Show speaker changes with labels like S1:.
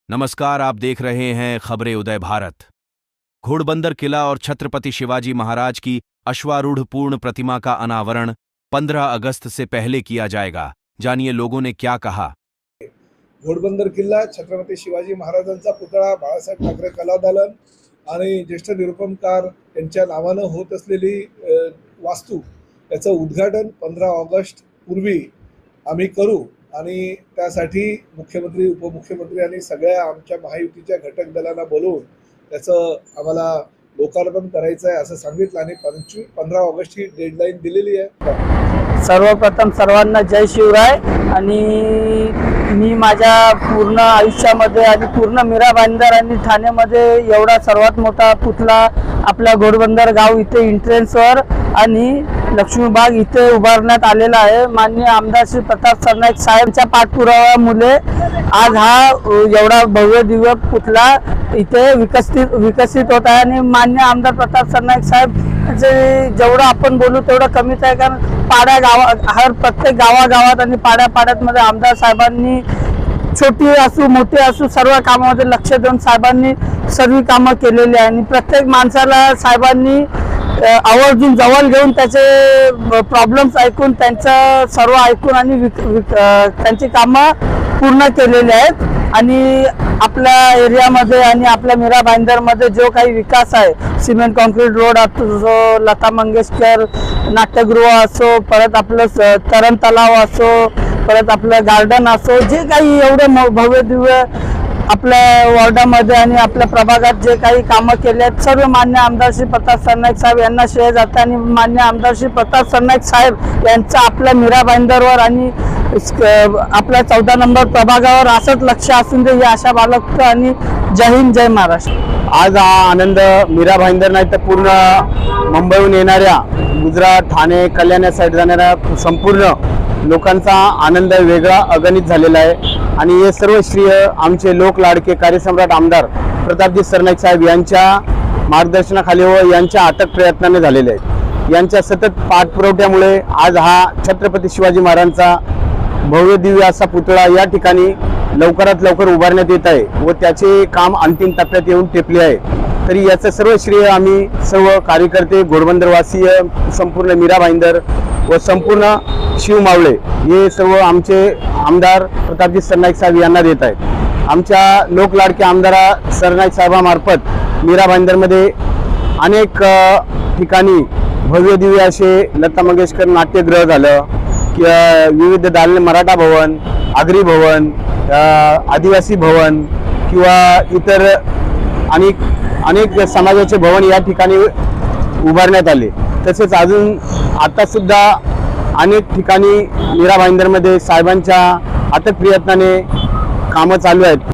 S1: नमस्कार, आप देख रहे हैं खबरें उदय भारत। घोड़बंदर किला और छत्रपति शिवाजी महाराज की अश्वारूढ़ पूर्ण प्रतिमा का अनावरण 15 अगस्त से पहले किया जाएगा। जानिए लोगों ने क्या कहा।
S2: घोडबंदर किल्ला, छत्रपती शिवाजी महाराजांचा पुतळा, बाळासाहेब ठाकरे कलादालन आणि ज्येष्ठ निरूपणकार यांच्या नावानं होत असलेली वास्तू याचं उद्घाटन 15 ऑगस्ट पूर्वी आम्ही करू आणि त्यासाठी मुख्यमंत्री, उपमुख्यमंत्री आणि सगळ्या आमच्या महायुतीच्या घटक दलांना बोलवून त्याचं आम्हाला लोकार्पण करायचं आहे असं सांगितलं आणि 15 ऑगस्ट ही डेडलाईन दिलेली आहे।
S3: सर्वप्रथम सर्वांना जय शिवराय। आणि मी माझ्या पूर्ण आयुष्यामध्ये आणि पूर्ण मीरा भाईंदर आणि ठाण्यामध्ये एवढा सर्वात मोठा पुतळा आपल्या घोडबंदर गाव इथे एंट्रन्सवर आणि लक्ष्मीबाग इथे उभारण्यात आलेला आहे। माननीय आमदार श्री प्रताप सरनाईक साहेबांच्या पाठपुराव्यामुळे आज हा एवढा भव्य दिव्य पुतळा इथे विकसित होत आहे आणि माननीय आमदार प्रताप सरनाईक साहेब जेवढं आपण बोलू तेवढं कमीच आहे, कारण पाड्या गावा प्रत्येक गावागावात आणि पाड्यामध्ये आमदार साहेबांनी छोटी असू मोठी असू सर्व कामामध्ये लक्ष देऊन साहेबांनी सर्व कामं केलेली आहे आणि प्रत्येक माणसाला साहेबांनी आवर्जून जवळ घेऊन त्याचे प्रॉब्लेम्स ऐकून त्यांचं सर्व ऐकून आणि त्यांची कामं पूर्ण केलेली आहेत। आणि आपल्या एरियामध्ये आणि आपल्या मीरा भाईंदरमध्ये जो काही विकास आहे, सिमेंट कॉन्क्रीट रोड असो, लता मंगेशकर नाट्यगृह असो, परत आपलं तरण तलाव असो, परत आपलं गार्डन असो, जे काही एवढे भव्य दिव्य आपल्या वॉर्डामध्ये आणि आपल्या प्रभागात जे काही कामं केले आहेत सर्व मान्य आमदार श्री प्रताप सरनाईक साहेब यांना श्रेय जातं आणि मान्य आमदार श्री प्रताप सरनाईक साहेब यांचा आपल्या मीरा भाईंदरवर आणि आपल्या 14 नंबर प्रभागावर असंच लक्ष असून दे ही आशा बाळगतो आणि जय हिंद, जय महाराष्ट्र।
S4: आज हा आनंद मीरा भाईंदर नाही तर पूर्ण मुंबईहून येणाऱ्या गुजरात, ठाणे, कल्याण या साईड जाणाऱ्या संपूर्ण लोकांचा आनंद वेगळा अगणित झालेला आहे आणि हे सर्व श्रेय आमचे लोक लाडके कार्यसम्राट आमदार प्रतापजी सरनाईक साहेब यांच्या मार्गदर्शनाखाली व यांच्या अथक प्रयत्नाने झालेले आहेत। यांच्या सतत पाठपुरवठ्यामुळे आज हा छत्रपती शिवाजी महाराजांचा भव्य दिव्य असा पुतळा या ठिकाणी लवकरात लवकर उभारण्यात येत आहे व त्याचे काम अंतिम टप्प्यात येऊन टेपले आहे। तरी याचं सर्व श्रेय आम्ही सर्व कार्यकर्ते, घोडबंदरवासीय, संपूर्ण मीरा भाईंदर व संपूर्ण शिवमावळे हे सर्व आमचे आमदार प्रतापजी सरनाईक साहेब यांना देत आहेत। आमच्या लोकलाडके आमदार सरनाईक साहेबांमार्फत मीरा भाईंदरमध्ये अनेक ठिकाणी भव्य दिव्य असे लता मंगेशकर नाट्यगृह झालं किंवा विविध दालने, मराठा भवन, आगरी भवन, आदिवासी भवन किंवा इतर अनेक समाजाचे भवन या ठिकाणी उभारण्यात आले। तसेच अजून आता सुद्धा अनेक ठिकाणी मीरा भाईंदरमध्ये साहेबांच्या अथक प्रयत्नाने कामं चालू आहेत।